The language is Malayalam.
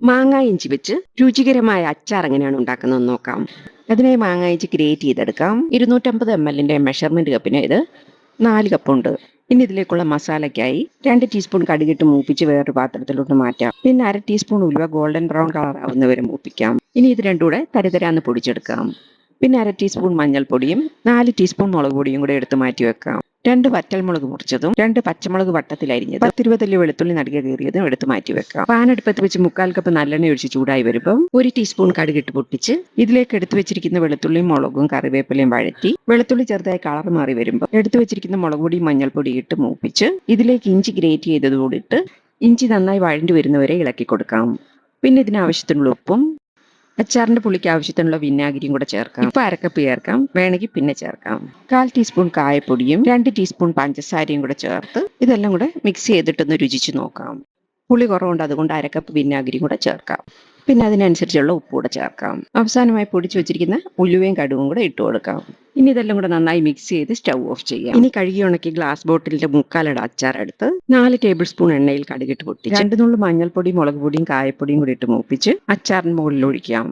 മാങ്ങ ഇഞ്ചി വെച്ച് രുചികരമായ അച്ചാർ എങ്ങനെയാണ് ഉണ്ടാക്കുന്നതെന്ന് നോക്കാം. അതിനായി മാങ്ങ ഇഞ്ചി ഗ്രേറ്റ് ചെയ്തെടുക്കാം. 250 ml മെഷർമെന്റ് കപ്പിന് ഇത് 4 കപ്പുണ്ട്. ഇനി ഇതിലേക്കുള്ള മസാലയ്ക്കായി 2 ടീസ്പൂൺ കടുകിട്ട് മൂപ്പിച്ച് വേറൊരു പാത്രത്തിലോട്ട് മാറ്റാം. പിന്നെ 1/2 ടീസ്പൂൺ ഉലുവ ഗോൾഡൻ ബ്രൗൺ കളർ ആവുന്നവരെ മൂപ്പിക്കാം. ഇനി ഇത് രണ്ടും കൂടെ തരിതരാന്ന് പൊടിച്ചെടുക്കാം. പിന്നെ 1/2 ടീസ്പൂൺ മഞ്ഞൾപ്പൊടിയും 4 ടീസ്പൂൺ മുളക് പൊടിയും കൂടെ എടുത്ത് മാറ്റി വെക്കാം. 2 വറ്റൽമുളക് മുറിച്ചതും 2 പച്ചമുളക് വട്ടത്തിൽ അരിഞ്ഞത് 10-20 അല്ലി വെളുത്തുള്ളി നടുക കീറിയതും എടുത്ത് മാറ്റി വെക്കാം. പാൻ അടുപ്പത്ത് വെച്ച് 1/4 കപ്പ് നല്ലെണ്ണ ഒഴിച്ച് ചൂടായി വരുമ്പോൾ 1 ടീസ്പൂൺ കടുകിട്ട് പൊട്ടിച്ച് ഇതിലേക്ക് എടുത്തു വെച്ചിരിക്കുന്ന വെളുത്തുള്ളിയും മുളകും കറിവേപ്പിലയും വഴറ്റി വെളുത്തുള്ളി ചെറുതായി കളർ മാറി വരുമ്പോൾ എടുത്തു വെച്ചിരിക്കുന്ന മുളക് പൊടിയും മഞ്ഞൾപ്പൊടി ഇട്ട് മൂപ്പിച്ച് ഇതിലേക്ക് ഇഞ്ചി ഗ്രേറ്റ് ചെയ്തതുകൂടി ഇട്ട് ഇഞ്ചി നന്നായി വഴണ്ടി വരുന്നവരെ ഇളക്കി കൊടുക്കാം. പിന്നെ ഇതിനാവശ്യത്തിനുള്ള ഉപ്പും അച്ചാറിന്റെ പുളിക്ക് ആവശ്യത്തിനുള്ള വിനാഗിരിയും കൂടെ ചേർക്കാം. ഇപ്പൊ 1/2 കപ്പ് ചേർക്കാം, വേണമെങ്കിൽ പിന്നെ ചേർക്കാം. 1/4 ടീസ്പൂൺ കായപ്പൊടിയും 2 ടീസ്പൂൺ പഞ്ചസാരയും കൂടെ ചേർത്ത് ഇതെല്ലാം കൂടെ മിക്സ് ചെയ്തിട്ടൊന്ന് രുചിച്ച് നോക്കാം. പുളി കുറവുണ്ട്, അതുകൊണ്ട് 1/2 കപ്പ് വിനാഗിരിയും കൂടെ ചേർക്കാം. പിന്നെ അതിനനുസരിച്ചുള്ള ഉപ്പ് കൂടെ ചേർക്കാം. അവസാനമായി പൊടിച്ചു വെച്ചിരിക്കുന്ന ഉലുവയും കടുവും കൂടെ ഇട്ട് കൊടുക്കാം. ഇനി ഇതെല്ലാം കൂടെ നന്നായി മിക്സ് ചെയ്ത് സ്റ്റൗ ഓഫ് ചെയ്യാം. ഇനി കഴുകി ഉണക്കി ഗ്ലാസ് ബോട്ടിലിന്റെ 1/4 അച്ചാർ എടുത്ത് 4 ടേബിൾ സ്പൂൺ എണ്ണയിൽ കടുകിട്ട് പൊട്ടിച്ച് 2 നുള്ളു മഞ്ഞൾപ്പൊടിയും മുളക് പൊടിയും കായപ്പൊടിയും കൂടി ഇട്ട് മൂപ്പിച്ച് അച്ചാറിന് മുകളിൽ ഒഴിക്കാം.